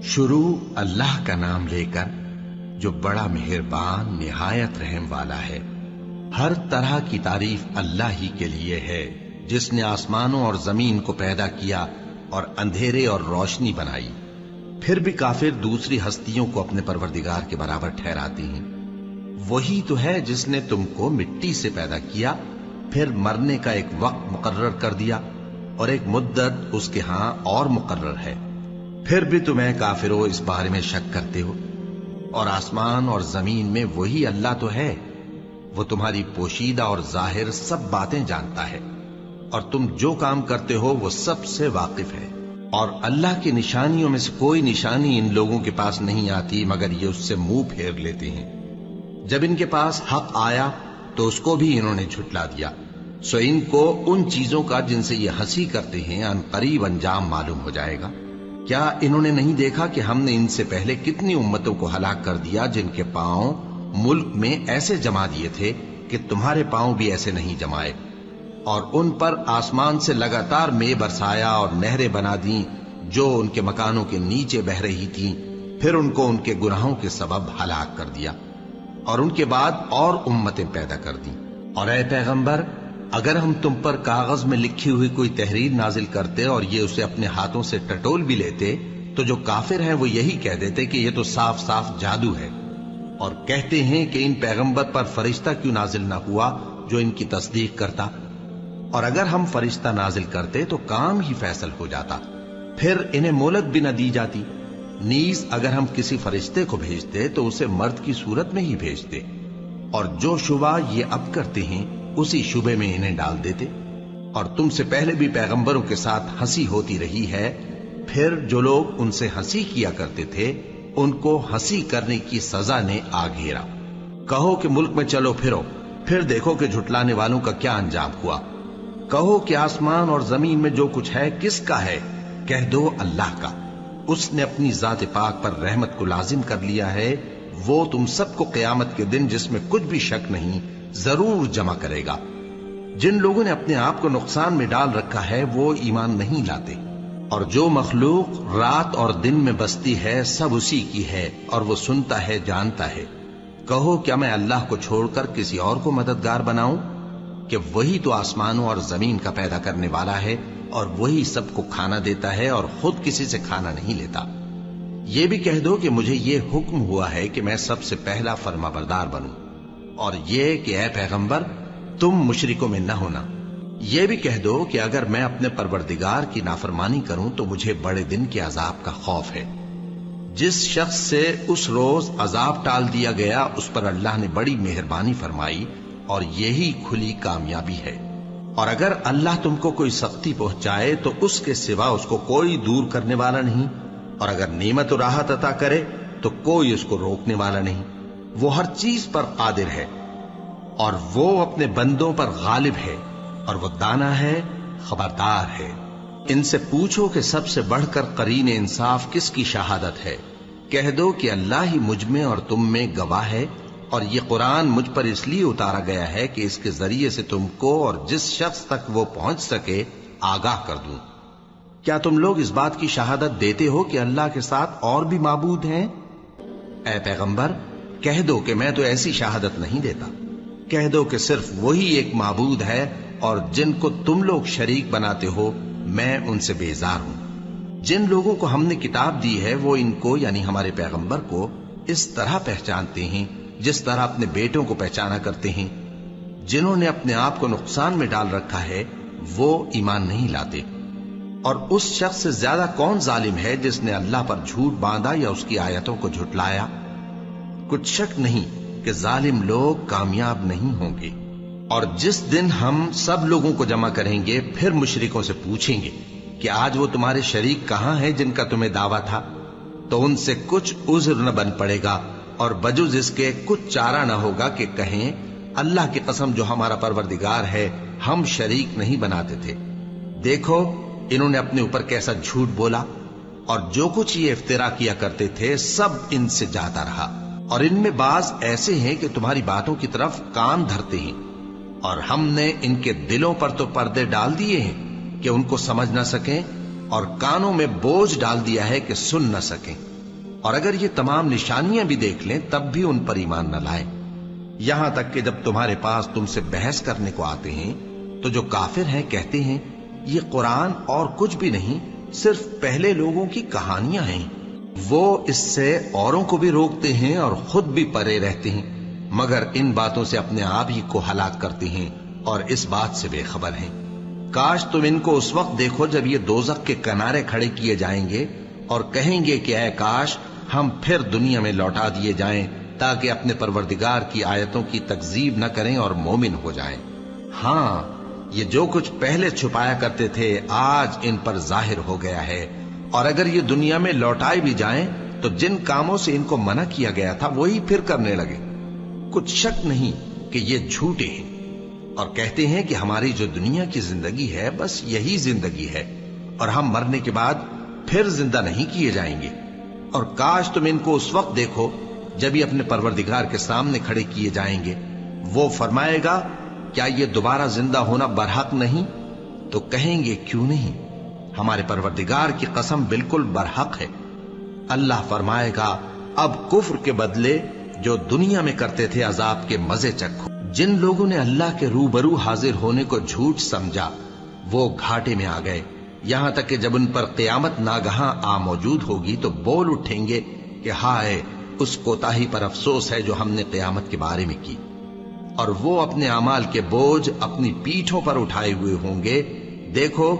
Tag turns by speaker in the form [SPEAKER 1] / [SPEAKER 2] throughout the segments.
[SPEAKER 1] شروع اللہ کا نام لے کر جو بڑا مہربان نہایت رحم والا ہے۔ ہر طرح کی تعریف اللہ ہی کے لیے ہے جس نے آسمانوں اور زمین کو پیدا کیا اور اندھیرے اور روشنی بنائی۔ پھر بھی کافر دوسری ہستیوں کو اپنے پروردگار کے برابر ٹھہراتے ہیں۔ وہی تو ہے جس نے تم کو مٹی سے پیدا کیا، پھر مرنے کا ایک وقت مقرر کر دیا اور ایک مدت اس کے ہاں اور مقرر ہے۔ پھر بھی تمہیں کافروں اس بارے میں شک کرتے ہو، اور آسمان اور زمین میں وہی اللہ تو ہے۔ وہ تمہاری پوشیدہ اور ظاہر سب باتیں جانتا ہے، اور تم جو کام کرتے ہو وہ سب سے واقف ہے۔ اور اللہ کی نشانیوں میں سے کوئی نشانی ان لوگوں کے پاس نہیں آتی مگر یہ اس سے منہ پھیر لیتے ہیں۔ جب ان کے پاس حق آیا تو اس کو بھی انہوں نے جھٹلا دیا، سو ان کو ان چیزوں کا جن سے یہ ہنسی کرتے ہیں ان قریب انجام معلوم ہو جائے گا۔ کیا انہوں نے نہیں دیکھا کہ ہم نے ان سے پہلے کتنی امتوں کو ہلاک کر دیا جن کے پاؤں ملک میں ایسے جما دیے تھے کہ تمہارے پاؤں بھی ایسے نہیں جمائے، اور ان پر آسمان سے لگاتار مے برسایا اور نہریں بنا دیں جو ان کے مکانوں کے نیچے بہ رہی تھیں، پھر ان کو ان کے گناہوں کے سبب ہلاک کر دیا، اور ان کے بعد اور امتیں پیدا کر دیں۔ اور اے پیغمبر، اگر ہم تم پر کاغذ میں لکھی ہوئی کوئی تحریر نازل کرتے اور یہ اسے اپنے ہاتھوں سے ٹٹول بھی لیتے تو جو کافر ہیں وہ یہی کہہ دیتے کہ یہ تو صاف صاف جادو ہے، اور کہتے ہیں کہ ان پیغمبر پر فرشتہ کیوں نازل نہ ہوا جو ان کی تصدیق کرتا، اور اگر ہم فرشتہ نازل کرتے تو کام ہی فیصل ہو جاتا، پھر انہیں مہلت بھی نہ دی جاتی۔ نیز اگر ہم کسی فرشتے کو بھیجتے تو اسے مرد کی صورت میں ہی بھیجتے، اور جو شبہ یہ اب کرتے ہیں اسی شبے میں انہیں ڈال دیتے۔ اور تم سے پہلے بھی پیغمبروں کے ساتھ ہنسی ہوتی رہی ہے، پھر جو لوگ ان سے ہنسی کیا کرتے تھے ان کو ہنسی کرنے کی سزا نے آ گھیرا۔ کہو کہ ملک میں چلو پھرو، پھر دیکھو کہ جھٹلانے والوں کا کیا انجام ہوا۔ کہو کہ آسمان اور زمین میں جو کچھ ہے کس کا ہے؟ کہہ دو اللہ کا۔ اس نے اپنی ذات پاک پر رحمت کو لازم کر لیا ہے۔ وہ تم سب کو قیامت کے دن جس میں کچھ بھی شک نہیں ضرور جمع کرے گا۔ جن لوگوں نے اپنے آپ کو نقصان میں ڈال رکھا ہے وہ ایمان نہیں لاتے، اور جو مخلوق رات اور دن میں بستی ہے سب اسی کی ہے، اور وہ سنتا ہے جانتا ہے۔ کہو کیا میں اللہ کو چھوڑ کر کسی اور کو مددگار بناؤں؟ کہ وہی تو آسمانوں اور زمین کا پیدا کرنے والا ہے، اور وہی سب کو کھانا دیتا ہے اور خود کسی سے کھانا نہیں لیتا۔ یہ بھی کہہ دو کہ مجھے یہ حکم ہوا ہے کہ میں سب سے پہلا فرما بردار بنوں، اور یہ کہ اے پیغمبر تم مشرکوں میں نہ ہونا۔ یہ بھی کہہ دو کہ اگر میں اپنے پروردگار کی نافرمانی کروں تو مجھے بڑے دن کے عذاب کا خوف ہے۔ جس شخص سے اس روز عذاب ٹال دیا گیا اس پر اللہ نے بڑی مہربانی فرمائی، اور یہی کھلی کامیابی ہے۔ اور اگر اللہ تم کو کوئی سختی پہنچائے تو اس کے سوا اس کو کوئی دور کرنے والا نہیں، اور اگر نعمت و راحت عطا کرے تو کوئی اس کو روکنے والا نہیں۔ وہ ہر چیز پر قادر ہے، اور وہ اپنے بندوں پر غالب ہے، اور وہ دانا ہے، خبردار ہے۔ ان سے پوچھو کہ سب سے بڑھ کر قرین انصاف کس کی شہادت ہے؟ کہہ دو کہ اللہ ہی مجھ میں اور تم میں گواہ ہے، اور یہ قرآن مجھ پر اس لیے اتارا گیا ہے کہ اس کے ذریعے سے تم کو اور جس شخص تک وہ پہنچ سکے آگاہ کر دوں۔ کیا تم لوگ اس بات کی شہادت دیتے ہو کہ اللہ کے ساتھ اور بھی معبود ہیں؟ اے پیغمبر کہہ دو کہ میں تو ایسی شہادت نہیں دیتا۔ کہہ دو کہ صرف وہی ایک معبود ہے، اور جن کو تم لوگ شریک بناتے ہو میں ان سے بیزار ہوں۔ جن لوگوں کو ہم نے کتاب دی ہے وہ ان کو یعنی ہمارے پیغمبر کو اس طرح پہچانتے ہیں جس طرح اپنے بیٹوں کو پہچانا کرتے ہیں۔ جنہوں نے اپنے آپ کو نقصان میں ڈال رکھا ہے وہ ایمان نہیں لاتے۔ اور اس شخص سے زیادہ کون ظالم ہے جس نے اللہ پر جھوٹ باندھا یا اس کی آیتوں کو جھٹلایا؟ کچھ شک نہیں کہ ظالم لوگ کامیاب نہیں ہوں گے۔ اور جس دن ہم سب لوگوں کو جمع کریں گے پھر مشرکوں سے پوچھیں گے کہ آج وہ تمہارے شریک کہاں ہیں جن کا تمہیں دعویٰ تھا؟ تو ان سے کچھ عذر نہ بن پڑے گا، اور بجز اس کے کچھ چارہ نہ ہوگا کہ کہیں اللہ کی قسم جو ہمارا پروردگار ہے ہم شریک نہیں بناتے تھے۔ دیکھو انہوں نے اپنے اوپر کیسا جھوٹ بولا، اور جو کچھ یہ افترا کیا کرتے تھے سب ان سے جاتا رہا۔ اور ان میں بعض ایسے ہیں کہ تمہاری باتوں کی طرف کان دھرتے ہیں، اور ہم نے ان کے دلوں پر تو پردے ڈال دیے ہیں کہ ان کو سمجھ نہ سکیں، اور کانوں میں بوجھ ڈال دیا ہے کہ سن نہ سکیں۔ اور اگر یہ تمام نشانیاں بھی دیکھ لیں تب بھی ان پر ایمان نہ لائیں، یہاں تک کہ جب تمہارے پاس تم سے بحث کرنے کو آتے ہیں تو جو کافر ہیں کہتے ہیں یہ قرآن اور کچھ بھی نہیں، صرف پہلے لوگوں کی کہانیاں ہیں۔ وہ اس سے اوروں کو بھی روکتے ہیں اور خود بھی پرے رہتے ہیں، مگر ان باتوں سے اپنے آپ ہی کو ہلاک کرتے ہیں اور اس بات سے بے خبر ہیں۔ کاش تم ان کو اس وقت دیکھو جب یہ دوزخ کے کنارے کھڑے کیے جائیں گے اور کہیں گے کہ اے کاش ہم پھر دنیا میں لوٹا دیے جائیں تاکہ اپنے پروردگار کی آیتوں کی تکذیب نہ کریں اور مومن ہو جائیں۔ ہاں، یہ جو کچھ پہلے چھپایا کرتے تھے آج ان پر ظاہر ہو گیا ہے، اور اگر یہ دنیا میں لوٹائے بھی جائیں تو جن کاموں سے ان کو منع کیا گیا تھا وہی پھر کرنے لگے۔ کچھ شک نہیں کہ یہ جھوٹے ہیں اور کہتے ہیں کہ ہماری جو دنیا کی زندگی ہے بس یہی زندگی ہے اور ہم مرنے کے بعد پھر زندہ نہیں کیے جائیں گے۔ اور کاش تم ان کو اس وقت دیکھو جب یہ اپنے پروردگار کے سامنے کھڑے کیے جائیں گے، وہ فرمائے گا کیا یہ دوبارہ زندہ ہونا برحق نہیں؟ تو کہیں گے کیوں نہیں، ہمارے پروردگار کی قسم بالکل برحق ہے۔ اللہ فرمائے گا اب کفر کے بدلے جو دنیا میں کرتے تھے عذاب کے مزے چکھو۔ جن لوگوں نے اللہ کے روبرو حاضر ہونے کو جھوٹ سمجھا وہ گھاٹے میں آ گئے، یہاں تک کہ جب ان پر قیامت ناگہاں آ موجود ہوگی تو بول اٹھیں گے کہ ہائے اس کوتاہی پر افسوس ہے جو ہم نے قیامت کے بارے میں کی، اور وہ اپنے اعمال کے بوجھ اپنی پیٹھوں پر اٹھائے ہوئے ہوں گے۔ دیکھو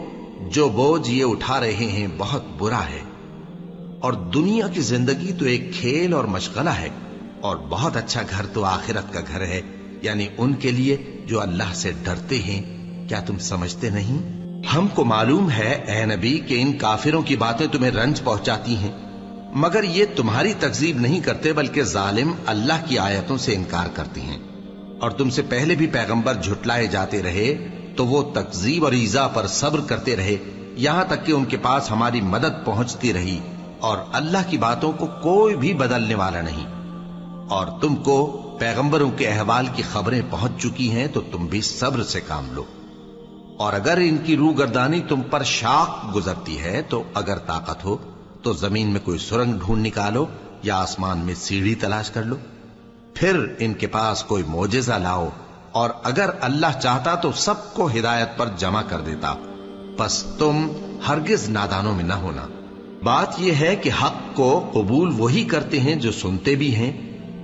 [SPEAKER 1] جو بوجھ یہ اٹھا رہے ہیں بہت برا ہے، اور دنیا کی زندگی تو ایک کھیل اور مشغلہ ہے، اور بہت اچھا گھر تو آخرت کا گھر ہے، یعنی ان کے لیے جو اللہ سے ڈرتے ہیں۔ کیا تم سمجھتے نہیں؟ ہم کو معلوم ہے اے نبی کہ ان کافروں کی باتیں تمہیں رنج پہنچاتی ہیں، مگر یہ تمہاری تکذیب نہیں کرتے بلکہ ظالم اللہ کی آیتوں سے انکار کرتے ہیں، اور تم سے پہلے بھی پیغمبر جھٹلائے جاتے رہے تو وہ تکذیب اور ایذا پر صبر کرتے رہے، یہاں تک کہ ان کے پاس ہماری مدد پہنچتی رہی، اور اللہ کی باتوں کو کوئی بھی بدلنے والا نہیں۔ اور تم کو پیغمبروں کے احوال کی خبریں پہنچ چکی ہیں تو تم بھی صبر سے کام لو، اور اگر ان کی روح گردانی تم پر شاق گزرتی ہے تو اگر طاقت ہو تو زمین میں کوئی سرنگ ڈھونڈ نکالو یا آسمان میں سیڑھی تلاش کر لو، پھر ان کے پاس کوئی معجزہ لاؤ، اور اگر اللہ چاہتا تو سب کو ہدایت پر جمع کر دیتا، پس تم ہرگز نادانوں میں نہ ہونا۔ بات یہ ہے کہ حق کو قبول وہی کرتے ہیں جو سنتے بھی ہیں،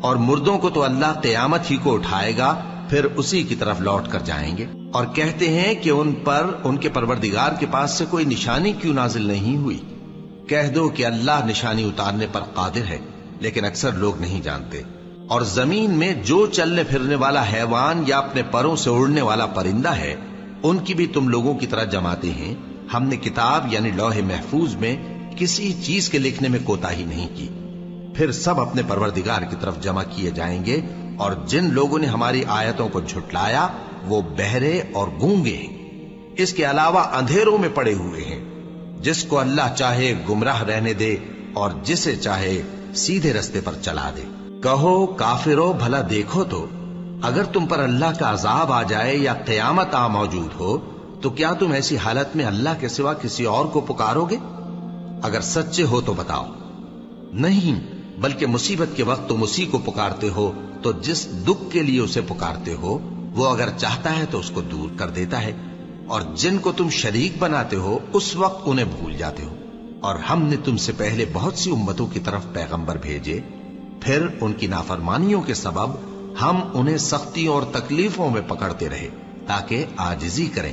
[SPEAKER 1] اور مردوں کو تو اللہ قیامت ہی کو اٹھائے گا، پھر اسی کی طرف لوٹ کر جائیں گے، اور کہتے ہیں کہ ان پر ان کے پروردگار کے پاس سے کوئی نشانی کیوں نازل نہیں ہوئی؟ کہہ دو کہ اللہ نشانی اتارنے پر قادر ہے، لیکن اکثر لوگ نہیں جانتے۔ اور زمین میں جو چلنے پھرنے والا حیوان یا اپنے پروں سے اڑنے والا پرندہ ہے ان کی بھی تم لوگوں کی طرح جماتے ہیں۔ ہم نے کتاب یعنی لوح محفوظ میں کسی چیز کے لکھنے میں کوتاہی نہیں کی، پھر سب اپنے پروردگار کی طرف جمع کیے جائیں گے، اور جن لوگوں نے ہماری آیتوں کو جھٹلایا وہ بہرے اور گونگے ہیں، اس کے علاوہ اندھیروں میں پڑے ہوئے ہیں۔ جس کو اللہ چاہے گمراہ رہنے دے اور جسے چاہے سیدھے رستے پر چلا دے۔ کہو کافرو بھلا دیکھو تو اگر تم پر اللہ کا عذاب آ جائے یا قیامت آ موجود ہو تو کیا تم ایسی حالت میں اللہ کے سوا کسی اور کو پکارو گے؟ اگر سچے ہو تو بتاؤ۔ نہیں، بلکہ مصیبت کے وقت تم اسی کو پکارتے ہو، تو جس دکھ کے لیے اسے پکارتے ہو وہ اگر چاہتا ہے تو اس کو دور کر دیتا ہے، اور جن کو تم شریک بناتے ہو اس وقت انہیں بھول جاتے ہو۔ اور ہم نے تم سے پہلے بہت سی امتوں کی طرف پیغمبر بھیجے، پھر ان کی نافرمانیوں کے سبب ہم انہیں سختیوں اور تکلیفوں میں پکڑتے رہے تاکہ عاجزی کریں،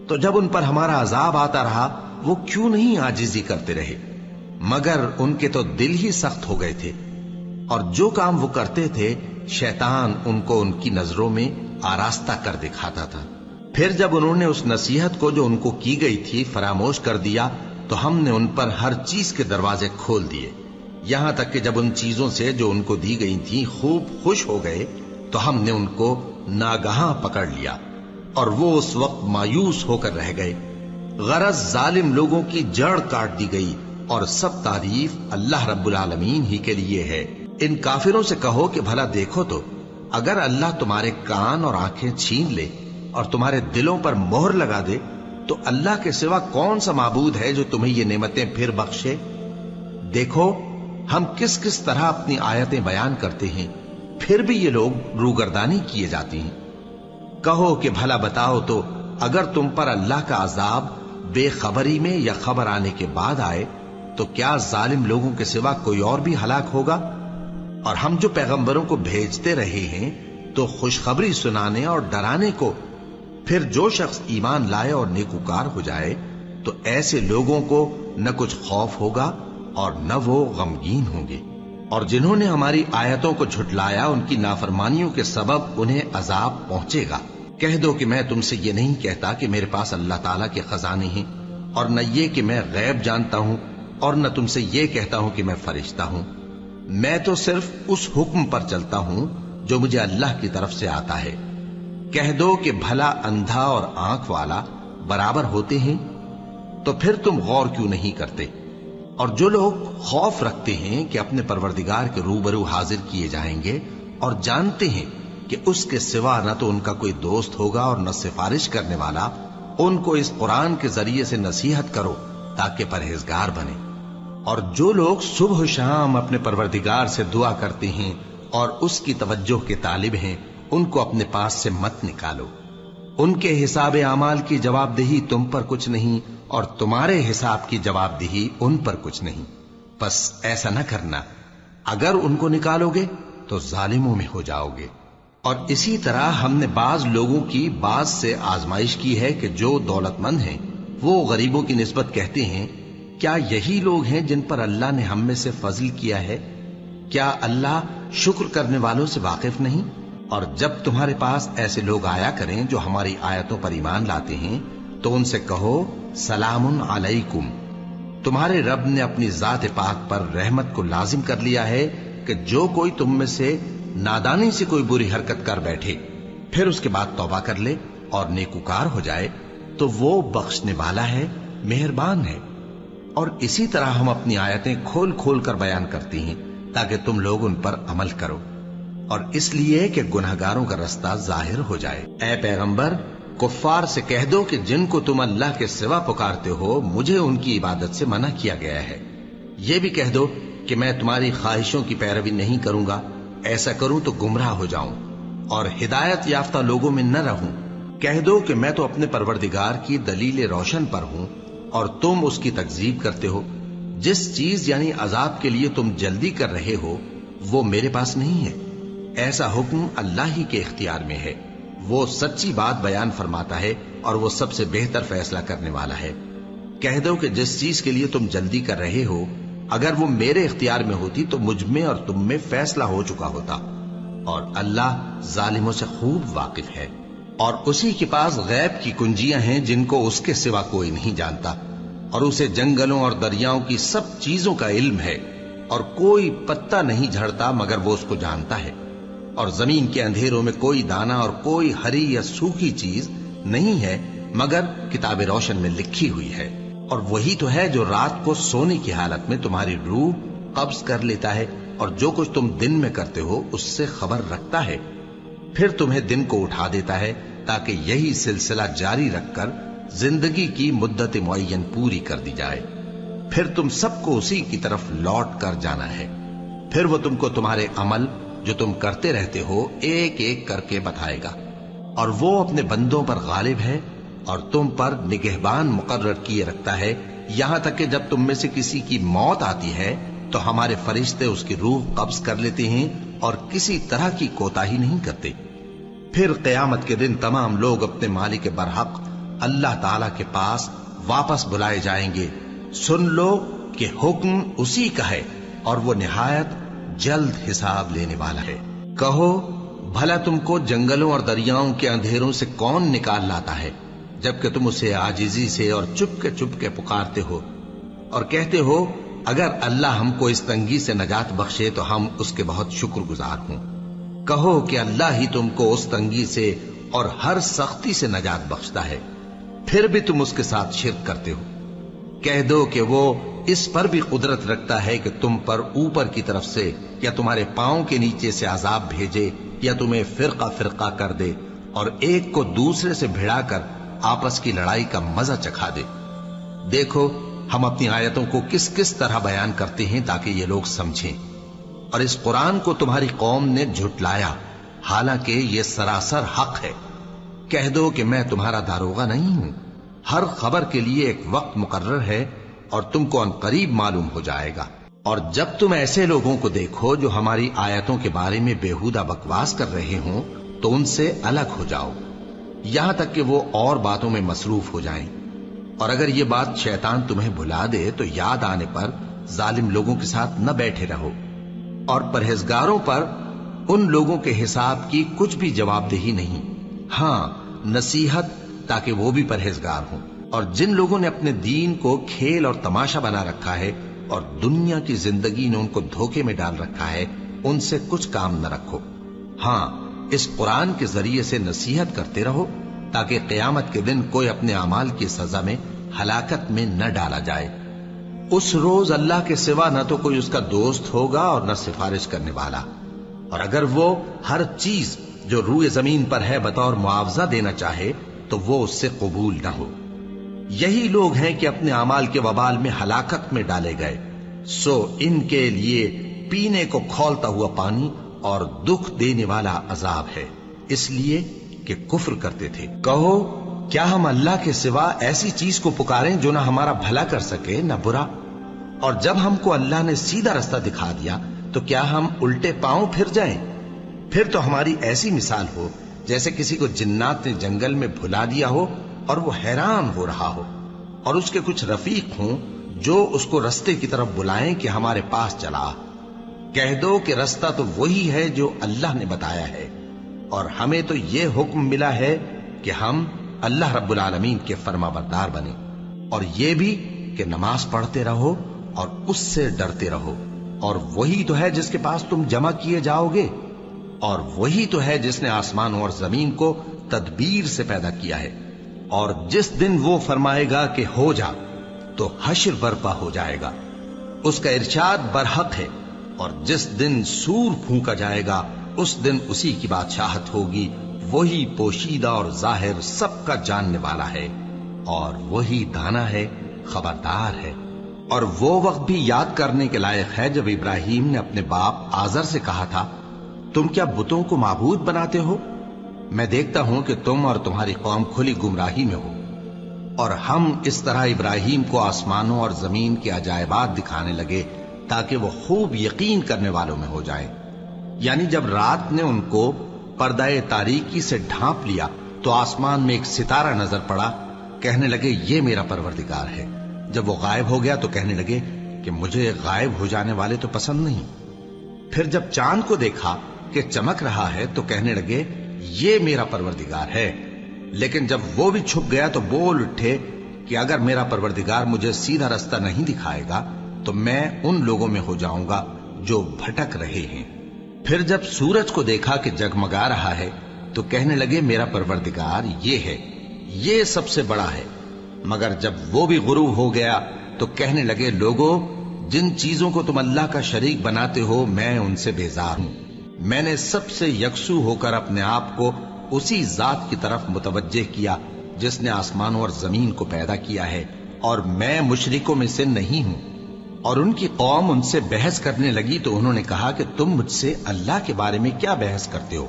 [SPEAKER 1] تو جب ان پر ہمارا عذاب آتا رہا وہ کیوں نہیں عاجزی کرتے رہے، مگر ان کے تو دل ہی سخت ہو گئے تھے، اور جو کام وہ کرتے تھے شیطان ان کو ان کی نظروں میں آراستہ کر دکھاتا تھا۔ پھر جب انہوں نے اس نصیحت کو جو ان کو کی گئی تھی فراموش کر دیا تو ہم نے ان پر ہر چیز کے دروازے کھول دیے، یہاں تک کہ جب ان چیزوں سے جو ان کو دی گئی تھی خوب خوش ہو گئے تو ہم نے ان کو ناگہاں پکڑ لیا، اور وہ اس وقت مایوس ہو کر رہ گئے۔ غرض ظالم لوگوں کی جڑ کاٹ دی گئی، اور سب تعریف اللہ رب العالمین ہی کے لیے ہے۔ ان کافروں سے کہو کہ بھلا دیکھو تو اگر اللہ تمہارے کان اور آنکھیں چھین لے اور تمہارے دلوں پر مہر لگا دے تو اللہ کے سوا کون سا معبود ہے جو تمہیں یہ نعمتیں پھر بخشے؟ دیکھو ہم کس کس طرح اپنی آیتیں بیان کرتے ہیں، پھر بھی یہ لوگ روگردانی کیے جاتی ہیں۔ کہو کہ بھلا بتاؤ تو اگر تم پر اللہ کا عذاب بے خبری میں یا خبر آنے کے بعد آئے تو کیا ظالم لوگوں کے سوا کوئی اور بھی ہلاک ہوگا؟ اور ہم جو پیغمبروں کو بھیجتے رہے ہیں تو خوشخبری سنانے اور ڈرانے کو، پھر جو شخص ایمان لائے اور نیکوکار ہو جائے تو ایسے لوگوں کو نہ کچھ خوف ہوگا اور نہ وہ غمگین ہوں گے، اور جنہوں نے ہماری آیتوں کو جھٹلایا ان کی نافرمانیوں کے سبب انہیں عذاب پہنچے گا۔ کہہ دو کہ میں تم سے یہ نہیں کہتا کہ میرے پاس اللہ تعالیٰ کے خزانے ہیں، اور نہ یہ کہ میں غیب جانتا ہوں، اور نہ تم سے یہ کہتا ہوں کہ میں فرشتہ ہوں۔ میں تو صرف اس حکم پر چلتا ہوں جو مجھے اللہ کی طرف سے آتا ہے۔ کہہ دو کہ بھلا اندھا اور آنکھ والا برابر ہوتے ہیں؟ تو پھر تم غور کیوں نہیں کرتے؟ اور جو لوگ خوف رکھتے ہیں کہ اپنے پروردگار کے روبرو حاضر کیے جائیں گے اور جانتے ہیں کہ اس کے سوا نہ تو ان کا کوئی دوست ہوگا اور نہ سفارش کرنے والا، ان کو اس قرآن کے ذریعے سے نصیحت کرو تاکہ پرہیزگار بنے۔ اور جو لوگ صبح و شام اپنے پروردگار سے دعا کرتے ہیں اور اس کی توجہ کے طالب ہیں، ان کو اپنے پاس سے مت نکالو۔ ان کے حساب اعمال کی جواب دہی تم پر کچھ نہیں، اور تمہارے حساب کی جواب دہی ان پر کچھ نہیں۔ بس ایسا نہ کرنا، اگر ان کو نکالو گے تو ظالموں میں ہو جاؤ گے۔ اور اسی طرح ہم نے بعض لوگوں کی بعض سے آزمائش کی ہے کہ جو دولت مند ہیں وہ غریبوں کی نسبت کہتے ہیں کیا یہی لوگ ہیں جن پر اللہ نے ہم میں سے فضل کیا ہے؟ کیا اللہ شکر کرنے والوں سے واقف نہیں؟ اور جب تمہارے پاس ایسے لوگ آیا کریں جو ہماری آیتوں پر ایمان لاتے ہیں تو ان سے کہو سلام علیکم، تمہارے رب نے اپنی ذات پاک پر رحمت کو لازم کر لیا ہے کہ جو کوئی تم میں سے نادانی سے کوئی بری حرکت کر بیٹھے پھر اس کے بعد توبہ کر لے اور نیکوکار ہو جائے تو وہ بخشنے والا ہے، مہربان ہے۔ اور اسی طرح ہم اپنی آیتیں کھول کھول کر بیان کرتی ہیں تاکہ تم لوگ ان پر عمل کرو، اور اس لیے کہ گناہگاروں کا رستہ ظاہر ہو جائے۔ اے پیغمبر، کفار سے کہہ دو کہ جن کو تم اللہ کے سوا پکارتے ہو مجھے ان کی عبادت سے منع کیا گیا ہے۔ یہ بھی کہہ دو کہ میں تمہاری خواہشوں کی پیروی نہیں کروں گا، ایسا کروں تو گمراہ ہو جاؤں اور ہدایت یافتہ لوگوں میں نہ رہوں۔ کہہ دو کہ میں تو اپنے پروردگار کی دلیل روشن پر ہوں اور تم اس کی تکذیب کرتے ہو۔ جس چیز یعنی عذاب کے لیے تم جلدی کر رہے ہو وہ میرے پاس نہیں ہے، ایسا حکم اللہ ہی کے اختیار میں ہے۔ وہ سچی بات بیان فرماتا ہے اور وہ سب سے بہتر فیصلہ کرنے والا ہے۔ کہہ دو کہ جس چیز کے لیے تم جلدی کر رہے ہو اگر وہ میرے اختیار میں ہوتی تو مجھ میں اور تم میں فیصلہ ہو چکا ہوتا، اور اللہ ظالموں سے خوب واقف ہے۔ اور اسی کے پاس غیب کی کنجیاں ہیں جن کو اس کے سوا کوئی نہیں جانتا، اور اسے جنگلوں اور دریاؤں کی سب چیزوں کا علم ہے، اور کوئی پتا نہیں جھڑتا مگر وہ اس کو جانتا ہے، اور زمین کے اندھیروں میں کوئی دانہ اور کوئی ہری یا سوکھی چیز نہیں ہے مگر کتاب روشن میں لکھی ہوئی ہے۔ اور وہی تو ہے جو رات کو سونے کی حالت میں تمہاری روح قبض کر لیتا ہے اور جو کچھ تم دن میں کرتے ہو اس سے خبر رکھتا ہے، پھر تمہیں دن کو اٹھا دیتا ہے تاکہ یہی سلسلہ جاری رکھ کر زندگی کی مدت معین پوری کر دی جائے۔ پھر تم سب کو اسی کی طرف لوٹ کر جانا ہے، پھر وہ تم کو تمہارے عمل جو تم کرتے رہتے ہو ایک ایک کر کے بتائے گا، اور وہ اپنے بندوں پر غالب ہے اور تم پر نگہبان مقرر کیے رکھتا ہے، یہاں تک کہ جب تم میں سے کسی کی موت آتی ہے تو ہمارے فرشتے اس کی روح قبض کر لیتے ہیں اور کسی طرح کی کوتاہی نہیں کرتے۔ پھر قیامت کے دن تمام لوگ اپنے مالک برحق اللہ تعالی کے پاس واپس بلائے جائیں گے۔ سن لو کہ حکم اسی کا ہے اور وہ نہایت جلد حساب لینے والا ہے۔ کہو بھلا تم کو جنگلوں اور دریاؤں کے اندھیروں سے کون نکال لاتا ہے جبکہ تم اسے عاجزی سے اور چپ کے پکارتے ہو اور کہتے ہو اگر اللہ ہم کو اس تنگی سے نجات بخشے تو ہم اس کے بہت شکر گزار ہوں۔ کہو کہ اللہ ہی تم کو اس تنگی سے اور ہر سختی سے نجات بخشتا ہے، پھر بھی تم اس کے ساتھ شرک کرتے ہو۔ کہہ دو کہ وہ اس پر بھی قدرت رکھتا ہے کہ تم پر اوپر کی طرف سے یا تمہارے پاؤں کے نیچے سے عذاب بھیجے یا تمہیں فرقہ فرقہ کر دے اور ایک کو دوسرے سے بھڑا کر آپس کی لڑائی کا مزہ چکھا دے۔ دیکھو ہم اپنی آیتوں کو کس کس طرح بیان کرتے ہیں تاکہ یہ لوگ سمجھیں۔ اور اس قرآن کو تمہاری قوم نے جھٹلایا، حالانکہ یہ سراسر حق ہے۔ کہہ دو کہ میں تمہارا داروغہ نہیں ہوں۔ ہر خبر کے لیے ایک وقت مقرر ہے اور تم کو عنقریب معلوم ہو جائے گا۔ اور جب تم ایسے لوگوں کو دیکھو جو ہماری آیتوں کے بارے میں بےہودہ بکواس کر رہے ہوں تو ان سے الگ ہو جاؤ، یہاں تک کہ وہ اور باتوں میں مصروف ہو جائیں۔ اور اگر یہ بات شیطان تمہیں بھلا دے تو یاد آنے پر ظالم لوگوں کے ساتھ نہ بیٹھے رہو، اور پرہیزگاروں پر ان لوگوں کے حساب کی کچھ بھی جواب دہی نہیں، ہاں نصیحت تاکہ وہ بھی پرہیزگار ہوں۔ اور جن لوگوں نے اپنے دین کو کھیل اور تماشا بنا رکھا ہے اور دنیا کی زندگی نے ان کو دھوکے میں ڈال رکھا ہے، ان سے کچھ کام نہ رکھو، ہاں اس قرآن کے ذریعے سے نصیحت کرتے رہو تاکہ قیامت کے دن کوئی اپنے اعمال کی سزا میں ہلاکت میں نہ ڈالا جائے۔ اس روز اللہ کے سوا نہ تو کوئی اس کا دوست ہوگا اور نہ سفارش کرنے والا، اور اگر وہ ہر چیز جو روئے زمین پر ہے بطور معاوضہ دینا چاہے تو وہ اس سے قبول نہ ہو۔ یہی لوگ ہیں کہ اپنے اعمال کے وبال میں ہلاکت میں ڈالے گئے، سو ان کے لیے پینے کو کھولتا ہوا پانی اور دکھ دینے والا عذاب ہے، اس لیے کہ کفر کرتے تھے۔ کہو کیا ہم اللہ کے سوا ایسی چیز کو پکاریں جو نہ ہمارا بھلا کر سکے نہ برا؟ اور جب ہم کو اللہ نے سیدھا رستہ دکھا دیا تو کیا ہم الٹے پاؤں پھر جائیں؟ پھر تو ہماری ایسی مثال ہو جیسے کسی کو جنات نے جنگل میں بھلا دیا ہو اور وہ حیران ہو رہا ہو، اور اس کے کچھ رفیق ہوں جو اس کو رستے کی طرف بلائیں کہ ہمارے پاس چلا۔ کہہ دو کہ رستہ تو وہی ہے جو اللہ نے بتایا ہے، اور ہمیں تو یہ حکم ملا ہے کہ ہم اللہ رب العالمین کے فرما بردار بنیں، اور یہ بھی کہ نماز پڑھتے رہو اور اس سے ڈرتے رہو، اور وہی تو ہے جس کے پاس تم جمع کیے جاؤ گے، اور وہی تو ہے جس نے آسمانوں اور زمین کو تدبیر سے پیدا کیا ہے، اور جس دن وہ فرمائے گا کہ ہو جا تو حشر برپا ہو جائے گا، اس کا ارشاد برحق ہے، اور جس دن سور پھونکا جائے گا اس دن اسی کی بادشاہت ہوگی، وہی پوشیدہ اور ظاہر سب کا جاننے والا ہے، اور وہی دانا ہے، خبردار ہے۔ اور وہ وقت بھی یاد کرنے کے لائق ہے جب ابراہیم نے اپنے باپ آزر سے کہا تھا، تم کیا بتوں کو معبود بناتے ہو؟ میں دیکھتا ہوں کہ تم اور تمہاری قوم کھلی گمراہی میں ہو۔ اور ہم اس طرح ابراہیم کو آسمانوں اور زمین کے عجائبات دکھانے لگے تاکہ وہ خوب یقین کرنے والوں میں ہو جائیں۔ یعنی جب رات نے ان کو پردہ تاریکی سے ڈھانپ لیا تو آسمان میں ایک ستارہ نظر پڑا، کہنے لگے یہ میرا پروردگار ہے۔ جب وہ غائب ہو گیا تو کہنے لگے کہ مجھے غائب ہو جانے والے تو پسند نہیں۔ پھر جب چاند کو دیکھا کہ چمک رہا ہے تو کہنے لگے یہ میرا پروردگار ہے۔ لیکن جب وہ بھی چھپ گیا تو بول اٹھے کہ اگر میرا پروردگار مجھے سیدھا رستہ نہیں دکھائے گا تو میں ان لوگوں میں ہو جاؤں گا جو بھٹک رہے ہیں۔ پھر جب سورج کو دیکھا کہ جگمگا رہا ہے تو کہنے لگے میرا پروردگار یہ ہے، یہ سب سے بڑا ہے۔ مگر جب وہ بھی غروب ہو گیا تو کہنے لگے لوگوں، جن چیزوں کو تم اللہ کا شریک بناتے ہو میں ان سے بیزار ہوں۔ میں نے سب سے یکسو ہو کر اپنے آپ کو اسی ذات کی طرف متوجہ کیا جس نے آسمانوں اور زمین کو پیدا کیا ہے، اور میں مشرکوں میں سے نہیں ہوں۔ اور ان کی قوم ان سے بحث کرنے لگی تو انہوں نے کہا کہ تم مجھ سے اللہ کے بارے میں کیا بحث کرتے ہو؟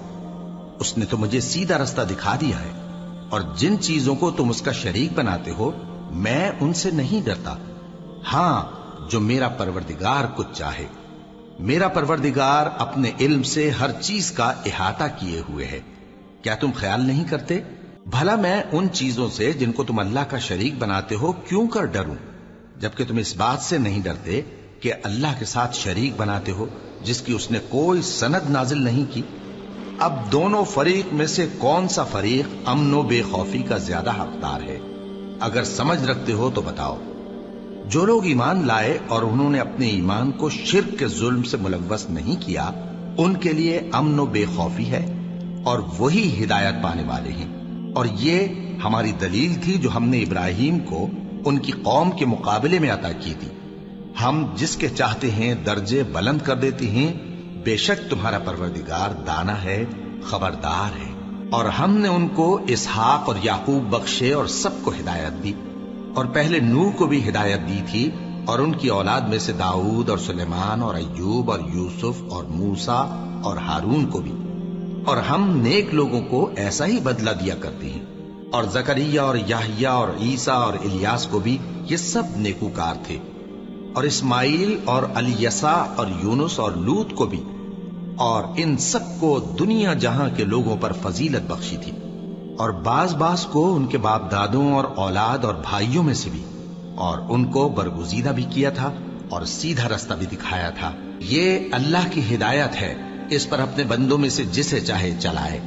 [SPEAKER 1] اس نے تو مجھے سیدھا رستہ دکھا دیا ہے، اور جن چیزوں کو تم اس کا شریک بناتے ہو میں ان سے نہیں ڈرتا، ہاں جو میرا پروردگار کچھ چاہے۔ میرا پروردگار اپنے علم سے ہر چیز کا احاطہ کیے ہوئے ہے۔ کیا تم خیال نہیں کرتے؟ بھلا میں ان چیزوں سے جن کو تم اللہ کا شریک بناتے ہو کیوں کر ڈروں، جبکہ تم اس بات سے نہیں ڈرتے کہ اللہ کے ساتھ شریک بناتے ہو جس کی اس نے کوئی سند نازل نہیں کی۔ اب دونوں فریق میں سے کون سا فریق امن و بے خوفی کا زیادہ حقدار ہے؟ اگر سمجھ رکھتے ہو تو بتاؤ۔ جو لوگ ایمان لائے اور انہوں نے اپنے ایمان کو شرک کے ظلم سے ملوث نہیں کیا ان کے لیے امن و بے خوفی ہے، اور وہی ہدایت پانے والے ہیں۔ اور یہ ہماری دلیل تھی جو ہم نے ابراہیم کو ان کی قوم کے مقابلے میں عطا کی تھی۔ ہم جس کے چاہتے ہیں درجے بلند کر دیتے ہیں، بے شک تمہارا پروردگار دانا ہے، خبردار ہے۔ اور ہم نے ان کو اسحاق اور یعقوب بخشے اور سب کو ہدایت دی۔ اور پہلے نوح کو بھی ہدایت دی تھی اور ان کی اولاد میں سے داؤد اور سلیمان اور ایوب اور یوسف اور موسیٰ اور ہارون کو بھی، اور ہم نیک لوگوں کو ایسا ہی بدلہ دیا کرتے ہیں۔ اور زکریا اور یحییٰ اور عیسیٰ اور الیاس کو بھی، یہ سب نیکوکار تھے، اور اسماعیل اور الیسع اور یونس اور لوط کو بھی، اور ان سب کو دنیا جہاں کے لوگوں پر فضیلت بخشی تھی، اور بعض کو ان کے باپ دادوں اور اولاد اور بھائیوں میں سے بھی، اور ان کو برگزیدہ بھی کیا تھا اور سیدھا رستہ بھی دکھایا تھا۔ یہ اللہ کی ہدایت ہے، اس پر اپنے بندوں میں سے جسے چاہے چلائے،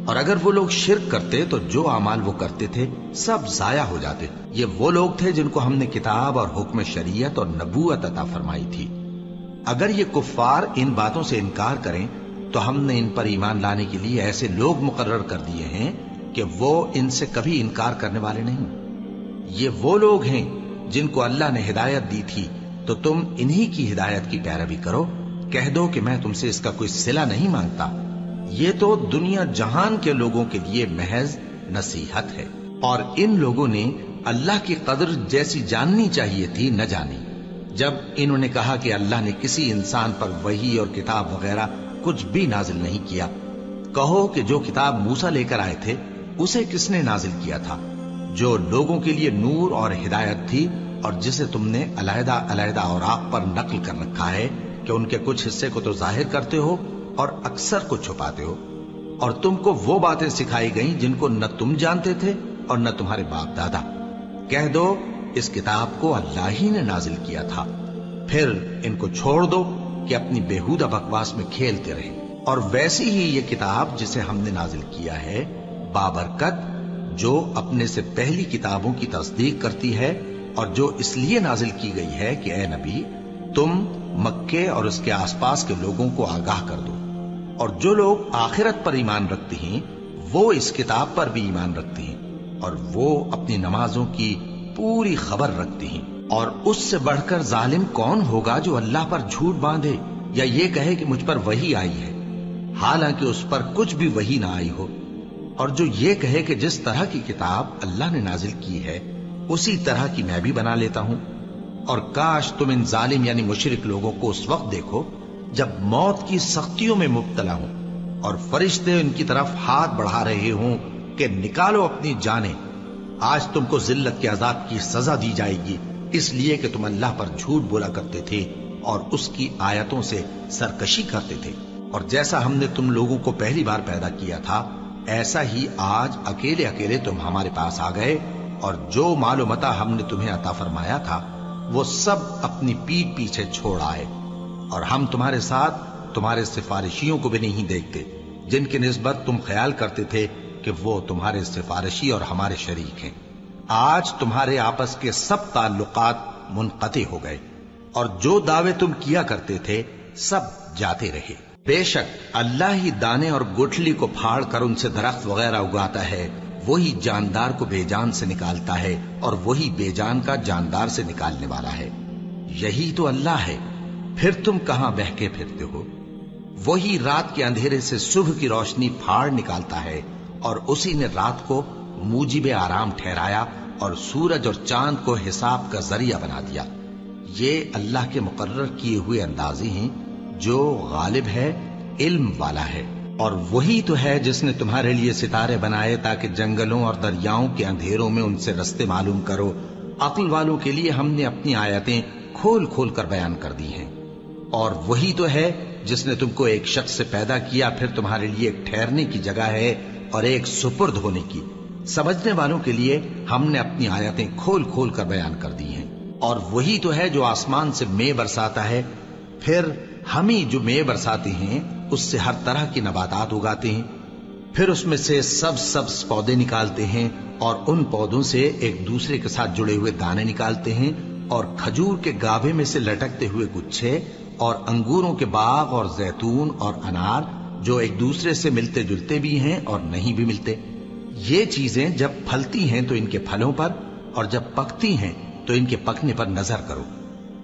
[SPEAKER 1] اور اگر وہ لوگ شرک کرتے تو جو اعمال وہ کرتے تھے سب ضائع ہو جاتے۔ یہ وہ لوگ تھے جن کو ہم نے کتاب اور حکم شریعت اور نبوت عطا فرمائی تھی۔ اگر یہ کفار ان باتوں سے انکار کریں تو ہم نے ان پر ایمان لانے کے لیے ایسے لوگ مقرر کر دیے ہیں کہ وہ ان سے کبھی انکار کرنے والے نہیں۔ یہ وہ لوگ ہیں جن کو اللہ نے ہدایت دی تھی، تو تم انہی کی ہدایت کی پیروی کرو۔ کہہ دو کہ میں تم سے اس کا کوئی صلہ نہیں مانگتا، یہ تو دنیا جہان کے لوگوں کے لیے محض نصیحت ہے۔ اور ان لوگوں نے اللہ کی قدر جیسی جاننی چاہیے تھی نہ جانی، جب انہوں نے کہا کہ اللہ نے کسی انسان پر وحی اور کتاب وغیرہ کچھ بھی نازل نہیں کیا۔ کہو کہ جو کتاب موسیٰ لے کر آئے تھے اسے کس نے نازل کیا تھا، جو لوگوں کے لیے نور اور ہدایت تھی، اور جسے تم نے علیحدہ علیحدہ اوراق پر نقل کر رکھا ہے کہ ان کے کچھ حصے کو تو ظاہر کرتے ہو اور اکثر کو چھپاتے ہو۔ اور تم کو وہ باتیں سکھائی گئیں جن کو نہ تم جانتے تھے اور نہ تمہارے باپ دادا۔ کہہ دو اس کتاب کو اللہ ہی نے نازل کیا تھا، پھر ان کو چھوڑ دو کہ اپنی بےہودہ بکواس میں کھیلتے رہیں۔ اور ویسی ہی یہ کتاب جسے ہم نے نازل کیا ہے بابرکت، جو اپنے سے پہلی کتابوں کی تصدیق کرتی ہے، اور جو اس لیے نازل کی گئی ہے کہ اے نبی تم مکے اور اس کے آس پاس کے لوگوں کو آگاہ کر دو، اور جو لوگ آخرت پر ایمان رکھتے ہیں وہ اس کتاب پر بھی ایمان رکھتے ہیں، اور وہ اپنی نمازوں کی پوری خبر رکھتے ہیں۔ اور اس سے بڑھ کر ظالم کون ہوگا جو اللہ پر جھوٹ باندھے یا یہ کہے کہ مجھ پر وحی آئی ہے، حالانکہ اس پر کچھ بھی وحی نہ آئی ہو، اور جو یہ کہے کہ جس طرح کی کتاب اللہ نے نازل کی ہے اسی طرح کی میں بھی بنا لیتا ہوں۔ اور کاش تم ان ظالم یعنی مشرک لوگوں کو اس وقت دیکھو جب موت کی سختیوں میں مبتلا ہوں اور فرشتے ان کی طرف ہاتھ بڑھا رہے ہوں کہ نکالو اپنی جانیں، آج تم کو ذلت کے عذاب کی سزا دی جائے گی، اس لیے کہ تم اللہ پر جھوٹ بولا کرتے تھے اور اس کی آیتوں سے سرکشی کرتے تھے۔ اور جیسا ہم نے تم لوگوں کو پہلی بار پیدا کیا تھا ایسا ہی آج اکیلے اکیلے تم ہمارے پاس آ گئے، اور جو مال و متاع ہم نے تمہیں عطا فرمایا تھا وہ سب اپنی پیٹھ پیچھے چھوڑ آئے، اور ہم تمہارے ساتھ تمہارے سفارشیوں کو بھی نہیں دیکھتے جن کی نسبت تم خیال کرتے تھے کہ وہ تمہارے سفارشی اور ہمارے شریک ہیں۔ آج تمہارے آپس کے سب تعلقات منقطع ہو گئے، اور جو دعوے تم کیا کرتے تھے سب جاتے رہے۔ بے شک اللہ ہی دانے اور گٹھلی کو پھاڑ کر ان سے درخت وغیرہ اگاتا ہے، وہی جاندار کو بے جان سے نکالتا ہے اور وہی بے جان کا جاندار سے نکالنے والا ہے۔ یہی تو اللہ ہے، پھر تم کہاں بہکے پھرتے ہو؟ وہی رات کے اندھیرے سے صبح کی روشنی پھاڑ نکالتا ہے، اور اسی نے رات کو موجب آرام ٹھہرایا اور سورج اور چاند کو حساب کا ذریعہ بنا دیا۔ یہ اللہ کے مقرر کیے ہوئے اندازے ہیں، جو غالب ہے، علم والا ہے۔ اور وہی تو ہے جس نے تمہارے لیے ستارے بنائے تاکہ جنگلوں اور دریاؤں کے اندھیروں میں ان سے رستے معلوم کرو۔ عقل والوں کے لیے ہم نے اپنی آیتیں کھول کھول کر بیان کر دی ہیں۔ اور وہی تو ہے جس نے تم کو ایک شخص سے پیدا کیا، پھر تمہارے لیے ایک ٹھہرنے کی جگہ ہے اور ایک سپرد ہونے کی۔ سمجھنے والوں کے لیے ہم نے اپنی آیتیں کھول کھول کر بیان کر دی ہیں۔ اور وہی تو ہے جو آسمان سے مے برساتا ہے، پھر ہم ہی جو مے برساتے ہیں اس سے ہر طرح کی نباتات اگاتے ہیں، پھر اس میں سے سبز پودے نکالتے ہیں، اور ان پودوں سے ایک دوسرے کے ساتھ جڑے ہوئے دانے نکالتے ہیں، اور کھجور کے گاھے میں سے لٹکتے ہوئے گچھے، اور انگوروں کے باغ اور زیتون اور انار جو ایک دوسرے سے ملتے جلتے بھی ہیں اور نہیں بھی ملتے۔ یہ چیزیں جب پھلتی ہیں تو ان کے پھلوں پر، اور جب پکتی ہیں تو ان کے پکنے پر نظر کرو۔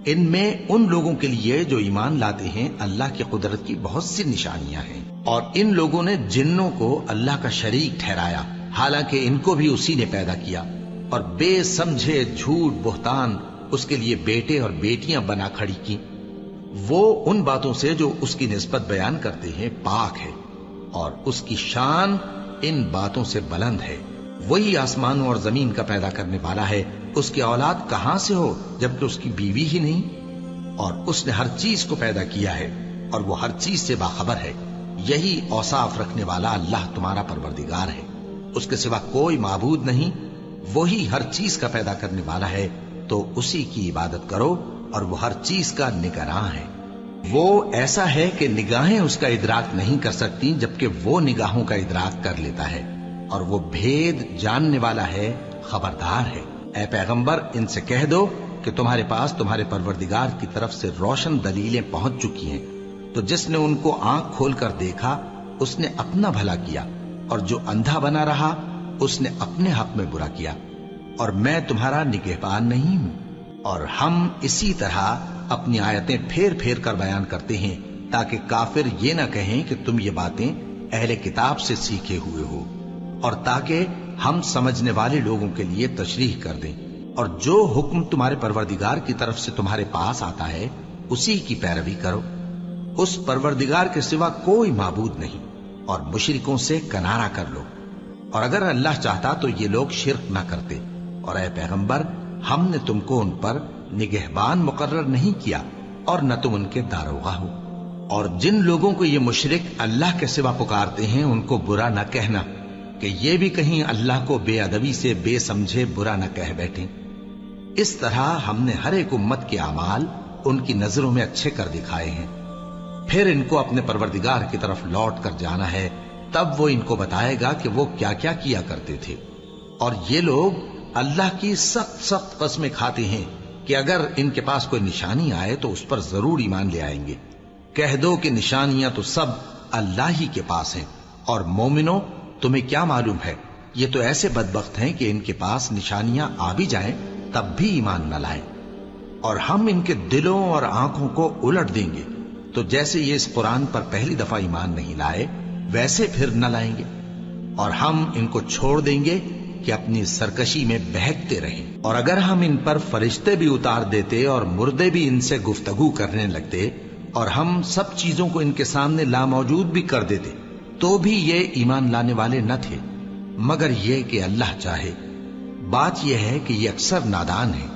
[SPEAKER 1] ان میں ان لوگوں کے لیے جو ایمان لاتے ہیں اللہ کی قدرت کی بہت سی نشانیاں ہیں۔ اور ان لوگوں نے جنوں کو اللہ کا شریک ٹھہرایا، حالانکہ ان کو بھی اسی نے پیدا کیا۔ اور بے سمجھے جھوٹ بہتان اس کے لیے بیٹے اور بیٹیاں بنا کھڑی کی، وہ ان باتوں سے جو اس کی نسبت بیان کرتے ہیں پاک ہے، اور اس کی شان ان باتوں سے بلند ہے۔ وہی آسمانوں اور زمین کا پیدا کرنے والا ہے، اس کی اولاد کہاں سے ہو جبکہ اس کی بیوی ہی نہیں؟ اور اس نے ہر چیز کو پیدا کیا ہے اور وہ ہر چیز سے باخبر ہے۔ یہی اوصاف رکھنے والا اللہ تمہارا پروردگار ہے، اس کے سوا کوئی معبود نہیں۔ وہی ہر چیز کا پیدا کرنے والا ہے، تو اسی کی عبادت کرو، اور وہ ہر چیز کا نگراں ہے۔ وہ ایسا ہے کہ نگاہیں اس کا ادراک نہیں کر سکتی، جبکہ وہ نگاہوں کا ادراک کر لیتا ہے، اور وہ بھید جاننے والا ہے، خبردار ہے۔ اے پیغمبر، ان سے کہہ دو کہ تمہارے پاس تمہارے پروردگار کی طرف سے روشن دلیلیں پہنچ چکی ہیں، تو جس نے ان کو آنکھ کھول کر دیکھا اس نے اپنا بھلا کیا، اور جو اندھا بنا رہا اس نے اپنے حق میں برا کیا، اور میں تمہارا نگہبان نہیں ہوں۔ اور ہم اسی طرح اپنی آیتیں پھیر پھیر کر بیان کرتے ہیں تاکہ کافر یہ نہ کہیں کہ تم یہ باتیں اہل کتاب سے سیکھے ہوئے ہو، اور تاکہ ہم سمجھنے والے لوگوں کے لیے تشریح کر دیں۔ اور جو حکم تمہارے پروردگار کی طرف سے تمہارے پاس آتا ہے اسی کی پیروی کرو، اس پروردگار کے سوا کوئی معبود نہیں، اور مشرکوں سے کنارہ کر لو۔ اور اگر اللہ چاہتا تو یہ لوگ شرک نہ کرتے، اور اے پیغمبر، ہم نے تم کو ان پر نگہبان مقرر نہیں کیا، اور نہ تم ان کے داروغہ ہو۔ اور جن لوگوں کو یہ مشرک اللہ کے سوا پکارتے ہیں ان کو برا نہ کہنا، کہ یہ بھی کہیں اللہ کو بے ادبی سے بے سمجھے برا نہ کہہ بیٹھیں۔ اس طرح ہم نے ہر ایک امت کے اعمال ان کی نظروں میں اچھے کر دکھائے ہیں، پھر ان کو اپنے پروردگار کی طرف لوٹ کر جانا ہے، تب وہ ان کو بتائے گا کہ وہ کیا کیا کیا کرتے تھے۔ اور یہ لوگ اللہ کی سخت سخت قسمیں کھاتے ہیں کہ اگر ان کے پاس کوئی نشانی آئے تو اس پر ضرور ایمان لے آئیں گے۔ کہہ دو کہ نشانیاں تو سب اللہ ہی کے پاس ہیں، اور مومنوں تمہیں کیا معلوم ہے، یہ تو ایسے بدبخت ہیں کہ ان کے پاس نشانیاں آ بھی جائیں تب بھی ایمان نہ لائیں، اور ہم ان کے دلوں اور آنکھوں کو الٹ دیں گے، تو جیسے یہ اس قرآن پر پہلی دفعہ ایمان نہیں لائے ویسے پھر نہ لائیں گے، اور ہم ان کو چھوڑ دیں گے کہ اپنی سرکشی میں بہکتے رہیں۔ اور اگر ہم ان پر فرشتے بھی اتار دیتے اور مردے بھی ان سے گفتگو کرنے لگتے، اور ہم سب چیزوں کو ان کے سامنے لاموجود بھی کر دیتے، تو بھی یہ ایمان لانے والے نہ تھے، مگر یہ کہ اللہ چاہے۔ بات یہ ہے کہ یہ اکثر نادان ہیں۔